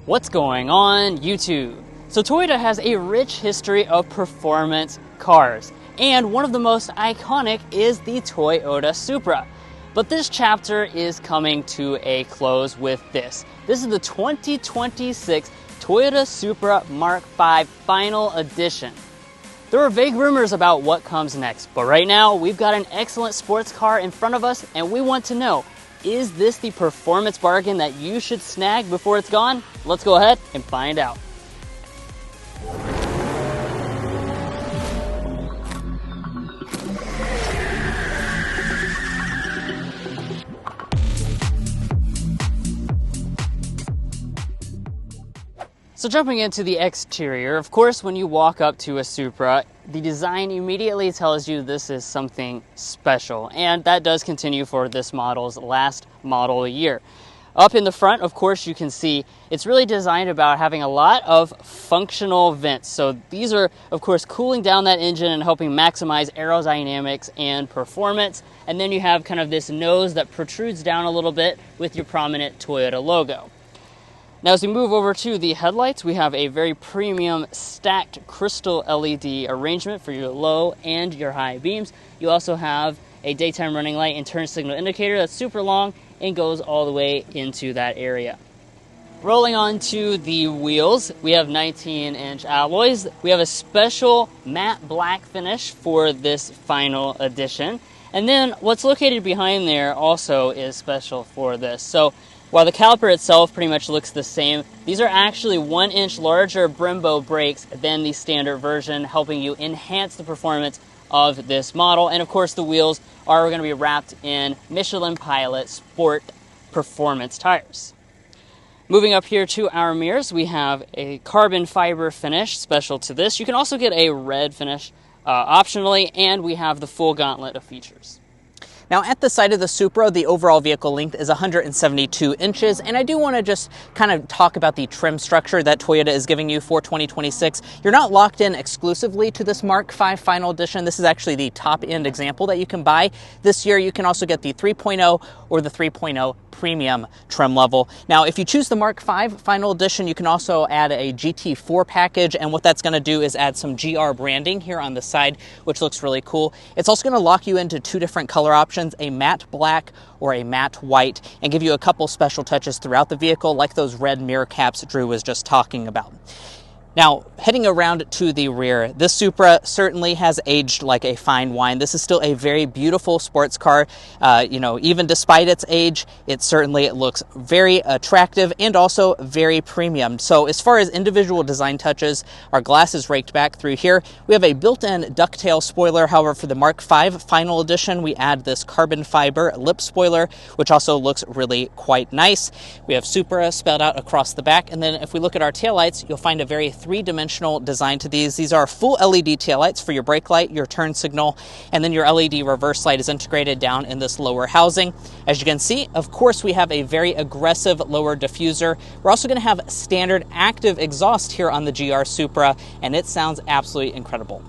What's going on YouTube? So Toyota has a rich history of performance cars, and one of the most iconic is the Toyota Supra. But this chapter is coming to a close with this. This is the 2026 Toyota Supra Mark V Final Edition. There are vague rumors about what comes next, but right now we've got an excellent sports car in front of us and we want to know, is this the performance bargain that you should snag before it's gone? Let's go ahead and find out. So jumping into the exterior, of course, when you walk up to a Supra, the design immediately tells you this is something special, and that does continue for this model's last model year. Up in the front, of course, you can see it's really designed about having a lot of functional vents. So these are, of course, cooling down that engine and helping maximize aerodynamics and performance. And then you have kind of this nose that protrudes down a little bit with your prominent Toyota logo. Now as we move over to the headlights, we have a very premium stacked crystal LED arrangement for your low and your high beams. You also have a daytime running light and turn signal indicator that's super long and goes all the way into that area. Rolling on to the wheels, we have 19-inch alloys. We have a special matte black finish for this final edition. And then what's located behind there also is special for this. So while the caliper itself pretty much looks the same, these are actually 1-inch larger Brembo brakes than the standard version, helping you enhance the performance of this model. And of course the wheels are going to be wrapped in Michelin Pilot Sport Performance tires. Moving up here to our mirrors, we have a carbon fiber finish special to this. You can also get a red finish optionally, and we have the full gauntlet of features. Now at the side of the Supra, the overall vehicle length is 172 inches, and I do want to just kind of talk about the trim structure that Toyota is giving you for 2026. You're not locked in exclusively to this Mark V Final Edition. This is actually the top-end example that you can buy. This year you can also get the 3.0 or the 3.0 Premium trim level. Now if you choose the Mark V Final Edition, you can also add a GT4 package, and what that's going to do is add some GR branding here on the side, which looks really cool. It's also going to lock you into two different color options, a matte black or a matte white, and give you a couple special touches throughout the vehicle, like those red mirror caps Drew was just talking about. Now, heading around to the rear, this Supra certainly has aged like a fine wine. This is still a very beautiful sports car. Even despite its age, it certainly looks very attractive and also very premium. So as far as individual design touches, our glass is raked back through here. We have a built-in ducktail spoiler. However, for the Mark V Final Edition, we add this carbon fiber lip spoiler, which also looks really quite nice. We have Supra spelled out across the back. And then if we look at our taillights, you'll find a very three-dimensional design to these. These are full LED taillights for your brake light, your turn signal, and then your LED reverse light is integrated down in this lower housing. As you can see, of course, we have a very aggressive lower diffuser. We're also going to have standard active exhaust here on the GR Supra, and it sounds absolutely incredible.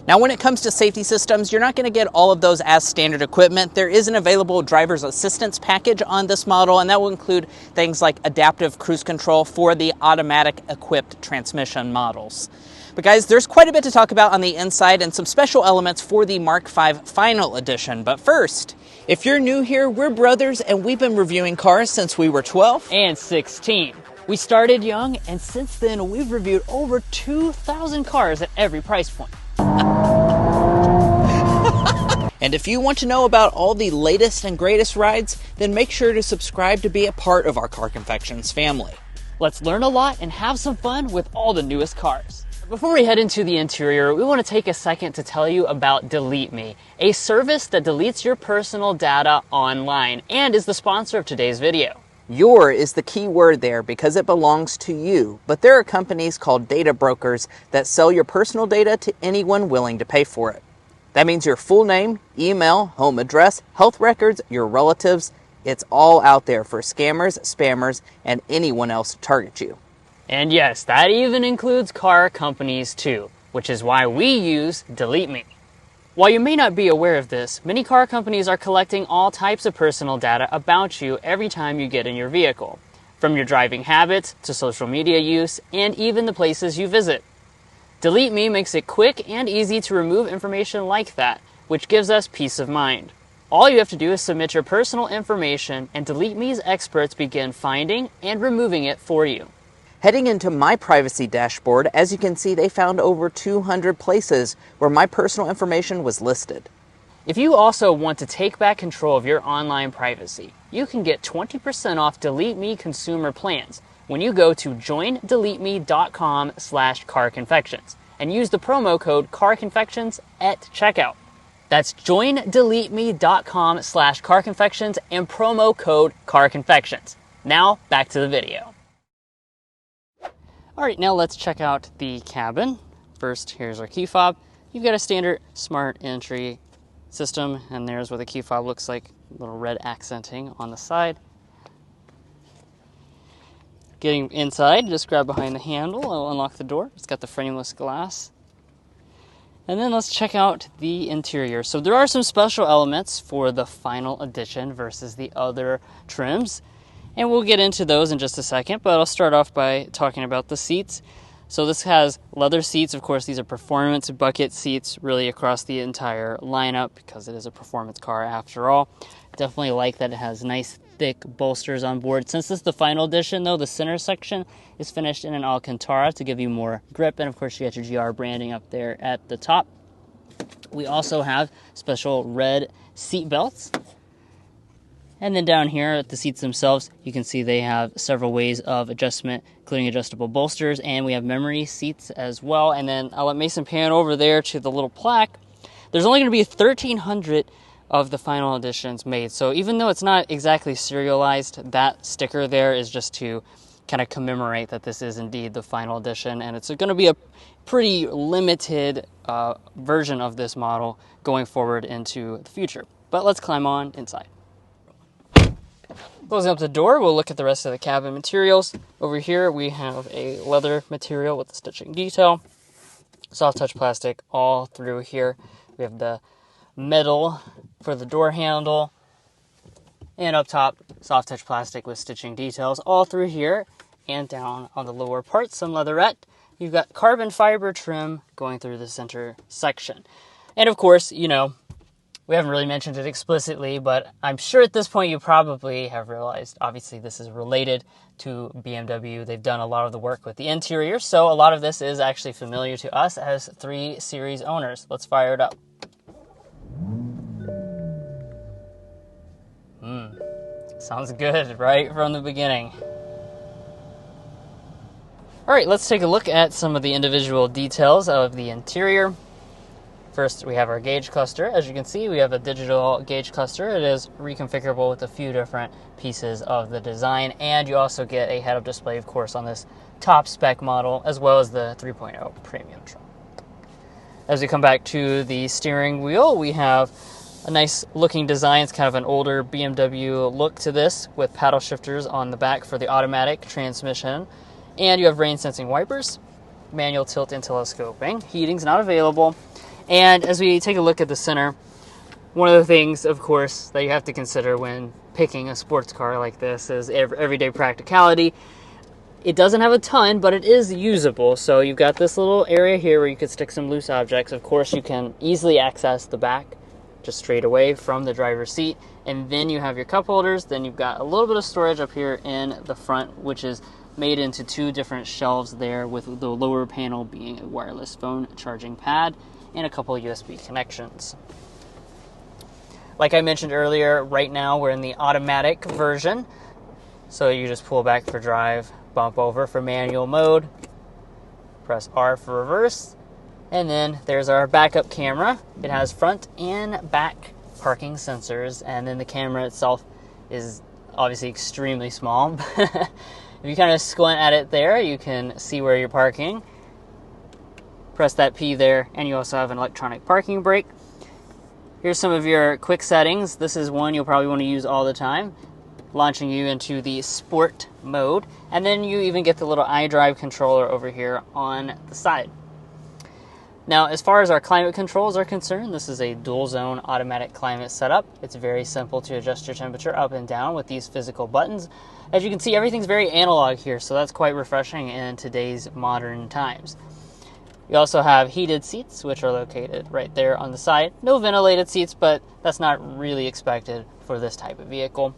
Now, when it comes to safety systems, you're not going to get all of those as standard equipment. There is an available driver's assistance package on this model, and that will include things like adaptive cruise control for the automatic equipped transmission models. But guys, there's quite a bit to talk about on the inside and some special elements for the Mark V Final Edition. But first, if you're new here, we're brothers and we've been reviewing cars since we were 12 and 16. We started young, and since then we've reviewed over 2,000 cars at every price point. And if you want to know about all the latest and greatest rides, then make sure to subscribe to be a part of our Car Confections family. Let's learn a lot and have some fun with all the newest cars. Before we head into the interior, we want to take a second to tell you about Delete Me, a service that deletes your personal data online and is the sponsor of today's video. Your is the key word there because it belongs to you, but there are companies called data brokers that sell your personal data to anyone willing to pay for it. That means your full name, email, home address, health records, your relatives. It's all out there for scammers, spammers, and anyone else to target you. And yes, that even includes car companies too, which is why we use Delete Me. While you may not be aware of this, many car companies are collecting all types of personal data about you every time you get in your vehicle, from your driving habits to social media use and even the places you visit. Delete Me makes it quick and easy to remove information like that, which gives us peace of mind. All you have to do is submit your personal information and Delete Me's experts begin finding and removing it for you. Heading into my privacy dashboard, as you can see, they found over 200 places where my personal information was listed. If you also want to take back control of your online privacy, you can get 20% off Delete Me consumer plans when you go to joindeleteme.com/carconfections and use the promo code carconfections at checkout. That's joindeleteme.com/carconfections and promo code carconfections. Now back to the video. All right, now let's check out the cabin. First, here's our key fob. You've got a standard smart entry system, and there's what the key fob looks like, a little red accenting on the side. Getting inside, just grab behind the handle, it'll unlock the door. It's got the frameless glass. And then let's check out the interior. So there are some special elements for the final edition versus the other trims. And we'll get into those in just a second, but I'll start off by talking about the seats. So this has leather seats. Of course, these are performance bucket seats really across the entire lineup because it is a performance car after all. Definitely like that it has nice thick bolsters on board. Since this is the final edition though, the center section is finished in an Alcantara to give you more grip. And of course, you got your GR branding up there at the top. We also have special red seat belts. And then down here at the seats themselves, you can see they have several ways of adjustment, including adjustable bolsters, and we have memory seats as well. And then I'll let Mason pan over there to the little plaque. There's only going to be 1,300 of the final editions made. So even though it's not exactly serialized, that sticker there is just to kind of commemorate that this is indeed the final edition. And it's going to be a pretty limited version of this model going forward into the future. But let's climb on inside. Closing up the door, we'll look at the rest of the cabin materials. Over here, we have a leather material with the stitching detail. Soft touch plastic all through here. We have the metal for the door handle. And up top, soft touch plastic with stitching details all through here. And down on the lower part, some leatherette. You've got carbon fiber trim going through the center section. And of course, you know, we haven't really mentioned it explicitly, but I'm sure at this point you probably have realized, obviously this is related to BMW. They've done a lot of the work with the interior, so a lot of this is actually familiar to us as 3 Series owners. Let's fire it up. Sounds good, right from the beginning. All right, let's take a look at some of the individual details of the interior. First, we have our gauge cluster. As you can see, we have a digital gauge cluster. It is reconfigurable with a few different pieces of the design, and you also get a head-up display, of course, on this top spec model, as well as the 3.0 premium trim. As we come back to the steering wheel, we have a nice looking design. It's kind of an older BMW look to this, with paddle shifters on the back for the automatic transmission, and you have rain sensing wipers, manual tilt and telescoping. Heating's not available. And as we take a look at the center, one of the things, of course, that you have to consider when picking a sports car like this is everyday practicality. It doesn't have a ton, but it is usable. So you've got this little area here where you could stick some loose objects. Of course, you can easily access the back just straight away from the driver's seat. And then you have your cup holders. Then you've got a little bit of storage up here in the front, which is made into 2 different shelves there, with the lower panel being a wireless phone charging pad and a couple of USB connections. Like I mentioned earlier, right now we're in the automatic version. So you just pull back for drive, bump over for manual mode, press R for reverse, and then there's our backup camera. It has front and back parking sensors, and then the camera itself is obviously extremely small. If you kind of squint at it there, you can see where you're parking. Press that P there, and you also have an electronic parking brake. Here's some of your quick settings. This is one you'll probably want to use all the time, launching you into the sport mode. And then you even get the little iDrive controller over here on the side. Now, as far as our climate controls are concerned, this is a dual zone automatic climate setup. It's very simple to adjust your temperature up and down with these physical buttons. As you can see, everything's very analog here, so that's quite refreshing in today's modern times. We also have heated seats, which are located right there on the side. No ventilated seats, but that's not really expected for this type of vehicle.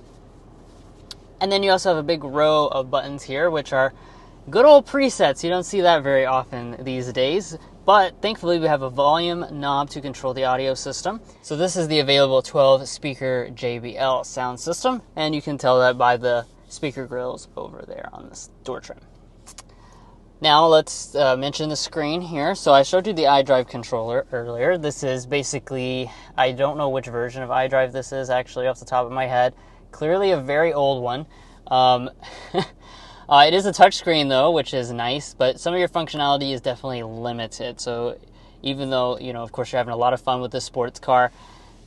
And then you also have a big row of buttons here, which are good old presets. You don't see that very often these days. But thankfully, we have a volume knob to control the audio system. So this is the available 12-speaker JBL sound system, and you can tell that by the speaker grills over there on this door trim. Now let's mention the screen here. So I showed you the iDrive controller earlier. This is basically, I don't know which version of iDrive this is actually off the top of my head. Clearly a very old one. It is a touchscreen though, which is nice, but some of your functionality is definitely limited. So even though, of course you're having a lot of fun with this sports car,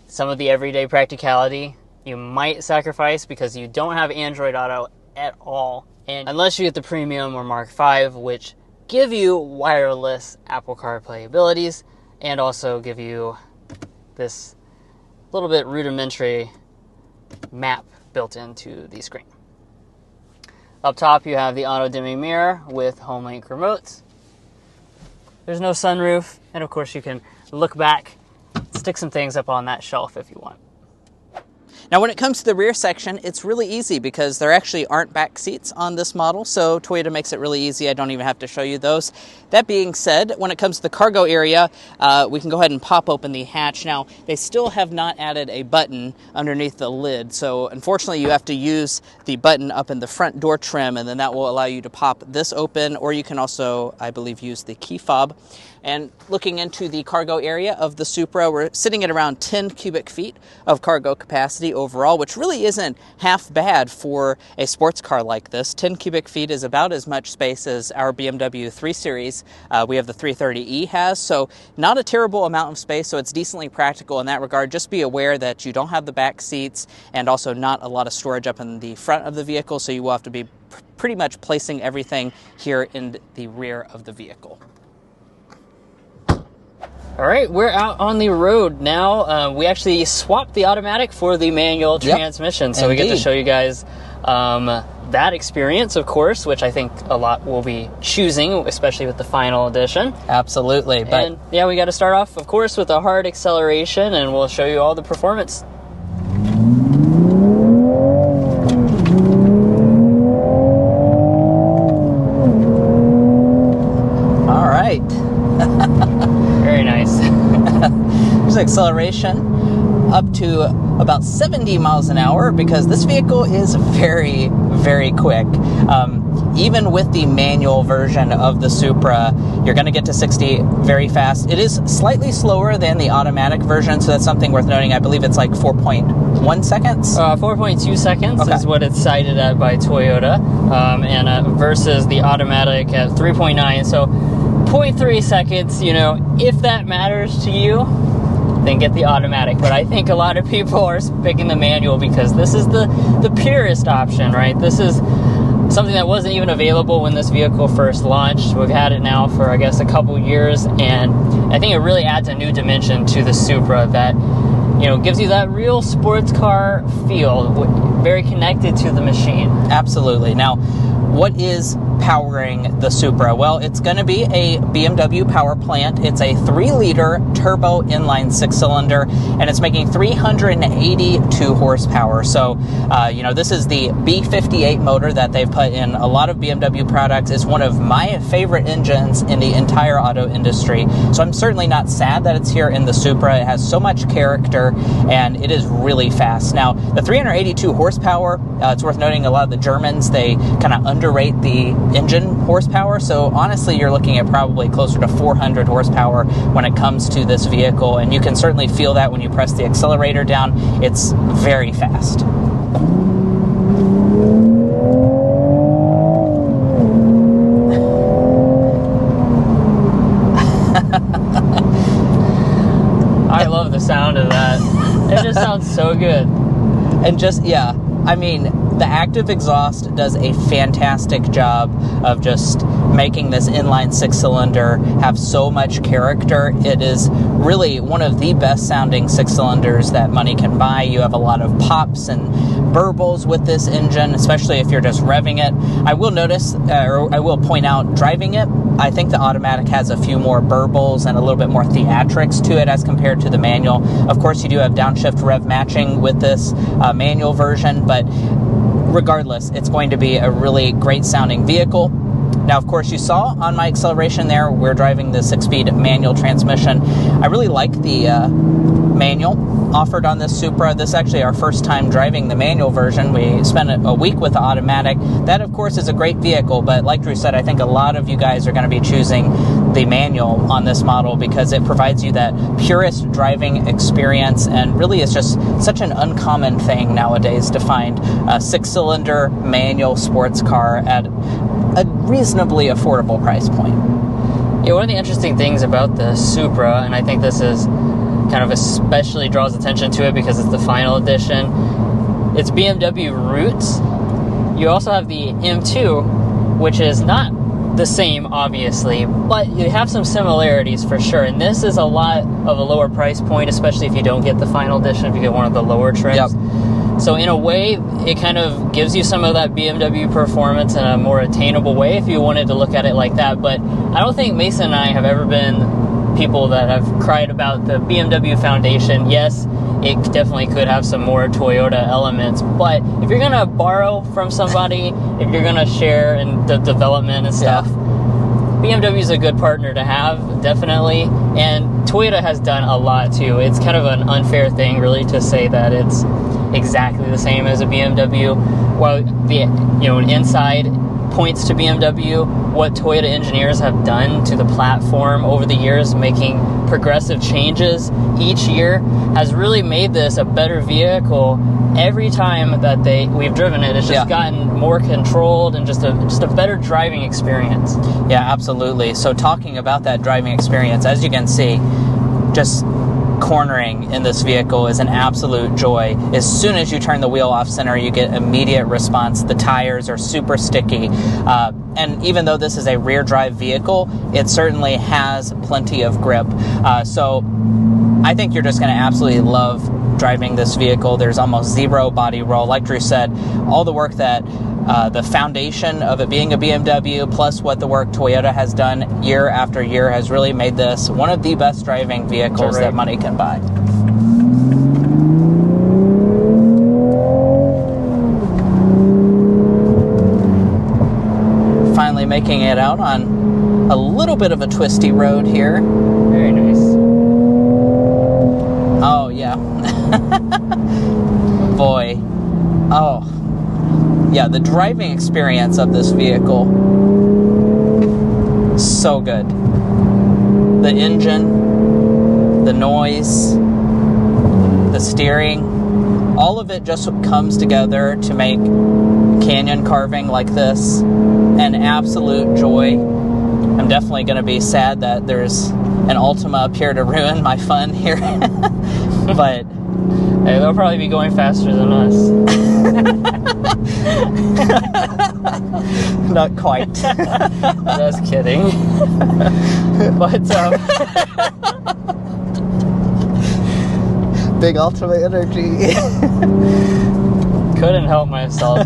some of the everyday practicality you might sacrifice because you don't have Android Auto at all. And unless you get the Premium or Mark V, which give you wireless Apple CarPlay abilities and also give you this little bit rudimentary map built into the screen. Up top, you have the auto-dimming mirror with home-link remotes. There's no sunroof, and of course you can look back, stick some things up on that shelf if you want. Now when it comes to the rear section, it's really easy because there actually aren't back seats on this model, so Toyota makes it really easy. I don't even have to show you those. That being said, when it comes to the cargo area, we can go ahead and pop open the hatch. Now, they still have not added a button underneath the lid, so unfortunately you have to use the button up in the front door trim, and then that will allow you to pop this open, or you can also, I believe, use the key fob. And looking into the cargo area of the Supra, we're sitting at around 10 cubic feet of cargo capacity overall, which really isn't half bad for a sports car like this. 10 cubic feet is about as much space as our BMW 3 Series we have the 330e has, so not a terrible amount of space, so it's decently practical in that regard. Just be aware that you don't have the back seats and also not a lot of storage up in the front of the vehicle, so you will have to be pretty much placing everything here in the rear of the vehicle. All right, we're out on the road now. We actually swapped the automatic for the manual transmission, so we get to show you guys that experience, of course, which I think a lot will be choosing, especially with the final edition. Absolutely. And yeah, we got to start off, of course, with a hard acceleration, and we'll show you all the performance. All right. Very nice. There's acceleration up to about 70 miles an hour because this vehicle is very, very quick. Even with the manual version of the Supra, you're going to get to 60 very fast. It is slightly slower than the automatic version, so that's something worth noting. I believe it's like 4.1 seconds? 4.2 seconds is what it's cited at by Toyota, and versus the automatic at 3.9. So 0.3 seconds, if that matters to you, then get the automatic. But I think a lot of people are picking the manual because this is the purest option, right? This is something that wasn't even available when this vehicle first launched. We've had it now for, I guess, a couple years, and I think it really adds a new dimension to the Supra that, gives you that real sports car feel, very connected to the machine. Absolutely. Now, what is powering the Supra? Well, it's going to be a BMW power plant. It's a 3-liter turbo inline 6-cylinder, and it's making 382 horsepower. So, this is the B58 motor that they've put in a lot of BMW products. It's one of my favorite engines in the entire auto industry. So I'm certainly not sad that it's here in the Supra. It has so much character, and it is really fast. Now, the 382 horsepower, it's worth noting a lot of the Germans, they kind of underrate the engine horsepower, so honestly you're looking at probably closer to 400 horsepower when it comes to this vehicle, and you can certainly feel that when you press the accelerator down. It's very fast. I love the sound of that. That just sounds so good. And just, yeah, I mean, the active exhaust does a fantastic job of just making this inline 6-cylinder have so much character. It is really one of the best sounding 6-cylinders that money can buy. You have a lot of pops and burbles with this engine, especially if you're just revving it. I will notice, or I will point out, driving it, I think the automatic has a few more burbles and a little bit more theatrics to it as compared to the manual. Of course, you do have downshift rev matching with this manual version, but regardless, it's going to be a really great sounding vehicle. Now, of course, you saw on my acceleration there, we're driving the 6-speed manual transmission. I really like the manual offered on this Supra. This is actually our first time driving the manual version. We spent a week with the automatic. That, of course, is a great vehicle, but like Drew said, I think a lot of you guys are going to be choosing the manual on this model because it provides you that purest driving experience, and really is just such an uncommon thing nowadays to find a 6-cylinder manual sports car at a reasonably affordable price point. Yeah, one of the interesting things about the Supra, and I think this is kind of especially draws attention to it because it's the final edition, it's BMW roots. You also have the M2, which is not the same, obviously, but you have some similarities for sure. And this is a lot of a lower price point, especially if you don't get the final edition, if you get one of the lower trims. Yep. So in a way, it kind of gives you some of that BMW performance in a more attainable way if you wanted to look at it like that. But I don't think Mason and I have ever been people that have cried about the BMW foundation. Yes, it definitely could have some more Toyota elements, but if you're going to borrow from somebody, if you're going to share in the development and stuff, BMW is a good partner to have, definitely. And Toyota has done a lot too. It's kind of an unfair thing, really, to say that it's exactly the same as a BMW. While the inside points to BMW, what Toyota engineers have done to the platform over the years, making progressive changes each year, has really made this a better vehicle. Every time that we've driven it, it's just gotten more controlled and just a better driving experience. Yeah, absolutely. So talking about that driving experience, as you can see, just cornering in this vehicle is an absolute joy. As soon as you turn the wheel off center, you get immediate response. The tires are super sticky. And even though this is a rear drive vehicle, it certainly has plenty of grip. So I think you're just going to absolutely love driving this vehicle. There's almost zero body roll. Like Drew said, all the work that the foundation of it being a BMW, plus what the work Toyota has done year after year, has really made this one of the best driving vehicles that money can buy. Finally making it out on a little bit of a twisty road here. Very nice. Oh, yeah. Boy. Oh. Yeah, the driving experience of this vehicle, so good. The engine, the noise, the steering, all of it just comes together to make canyon carving like this an absolute joy. I'm definitely going to be sad that there's an Altima up here to ruin my fun here. But hey, they'll probably be going faster than us. Not quite. Just kidding. But big Altima energy. Couldn't help myself.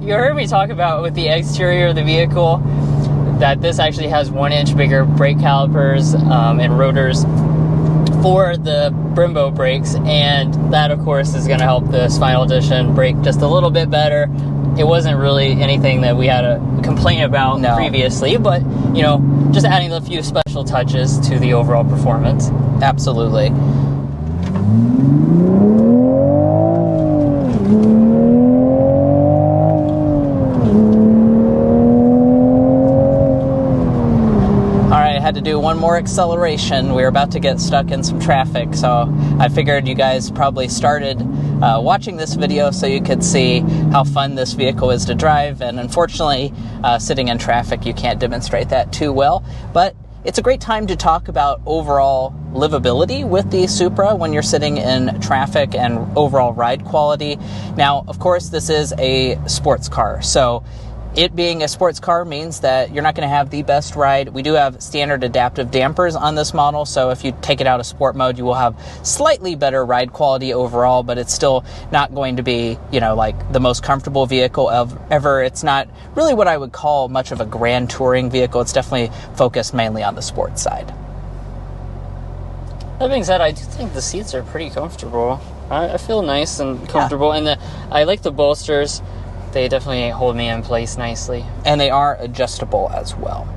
You heard me talk about with the exterior of the vehicle that this actually has 1-inch bigger brake calipers and rotors for the Brembo brakes, and that of course is going to help this final edition brake just a little bit better. It wasn't really anything that we had to complain about previously, but just adding a few special touches to the overall performance. Absolutely. Had to do one more acceleration. We were about to get stuck in some traffic, so I figured you guys probably started watching this video so you could see how fun this vehicle is to drive, and unfortunately sitting in traffic you can't demonstrate that too well, but it's a great time to talk about overall livability with the Supra when you're sitting in traffic and overall ride quality. Now, of course, this is a sports car, so it being a sports car means that you're not going to have the best ride. We do have standard adaptive dampers on this model, so if you take it out of sport mode, you will have slightly better ride quality overall, but it's still not going to be, like the most comfortable vehicle ever. It's not really what I would call much of a grand touring vehicle. It's definitely focused mainly on the sports side. That being said, I do think the seats are pretty comfortable. I feel nice and comfortable, and I like the bolsters. They definitely hold me in place nicely. And they are adjustable as well.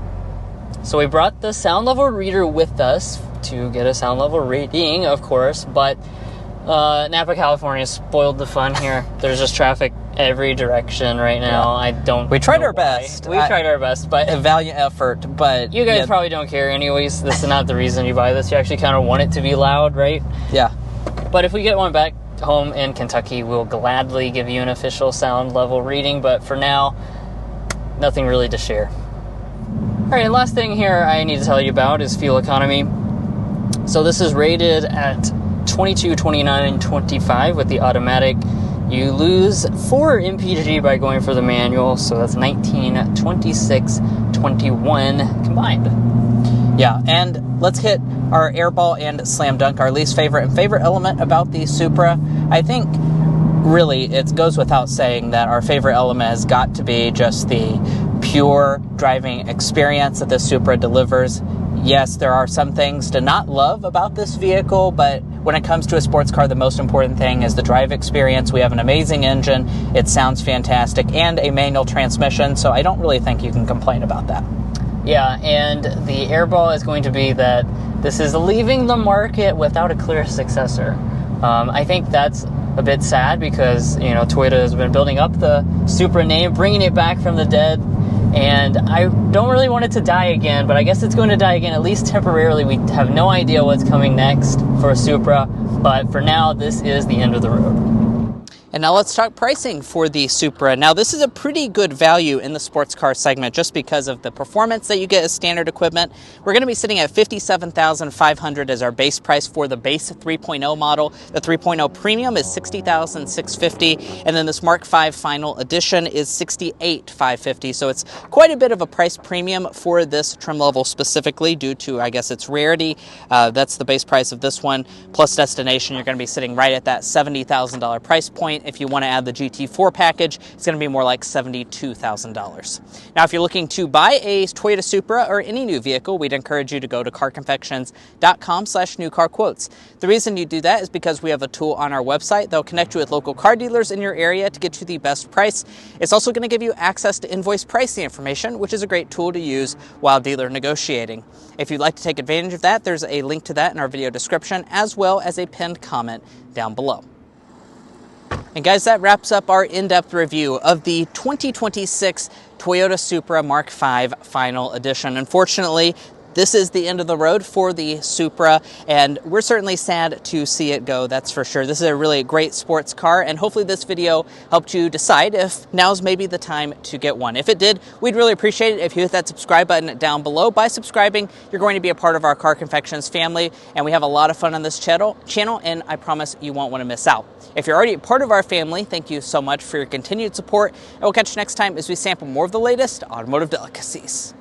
So we brought the sound level reader with us to get a sound level reading, of course, but Napa, California spoiled the fun here. There's just traffic every direction right now. We tried our best. We tried our best, but a valiant effort, but you guys probably don't care anyways. This is not the reason you buy this. You actually kind of want it to be loud, right? Yeah. But if we get one back home in Kentucky, we'll gladly give you an official sound level reading, but for now, nothing really to share. Alright, last thing here I need to tell you about is fuel economy. So this is rated at 22, 29, 25 with the automatic. You lose 4 mpg by going for the manual, so that's 19, 26, 21 combined. Yeah, and let's hit our airball and slam dunk, our least favorite and favorite element about the Supra. I think really it goes without saying that our favorite element has got to be just the pure driving experience that the Supra delivers. Yes, there are some things to not love about this vehicle, but when it comes to a sports car, the most important thing is the drive experience. We have an amazing engine, it sounds fantastic, and a manual transmission, so I don't really think you can complain about that. Yeah, and the airball is going to be that this is leaving the market without a clear successor. I think that's a bit sad because, Toyota has been building up the Supra name, bringing it back from the dead, and I don't really want it to die again, but I guess it's going to die again, at least temporarily. We have no idea what's coming next for a Supra, but for now, this is the end of the road. And now let's talk pricing for the Supra. Now this is a pretty good value in the sports car segment just because of the performance that you get as standard equipment. We're going to be sitting at $57,500 as our base price for the base 3.0 model. The 3.0 Premium is $60,650, and then this Mark V Final Edition is $68,550. So it's quite a bit of a price premium for this trim level specifically due to, I guess, its rarity. That's the base price of this one. Plus destination, you're going to be sitting right at that $70,000 price point. If you want to add the GT4 package, it's going to be more like $72,000. Now, if you're looking to buy a Toyota Supra or any new vehicle, we'd encourage you to go to carconfections.com/newcarquotes. The reason you do that is because we have a tool on our website that'll connect you with local car dealers in your area to get you the best price. It's also going to give you access to invoice pricing information, which is a great tool to use while dealer negotiating. If you'd like to take advantage of that, there's a link to that in our video description, as well as a pinned comment down below. And guys, that wraps up our in-depth review of the 2026 Toyota Supra Mark V Final Edition. Unfortunately, this is the end of the road for the Supra, and we're certainly sad to see it go, that's for sure. This is a really great sports car, and hopefully this video helped you decide if now's maybe the time to get one. If it did, we'd really appreciate it if you hit that subscribe button down below. By subscribing, you're going to be a part of our Car Confections family, and we have a lot of fun on this channel, and I promise you won't want to miss out. If you're already a part of our family, thank you so much for your continued support, and we'll catch you next time as we sample more of the latest automotive delicacies.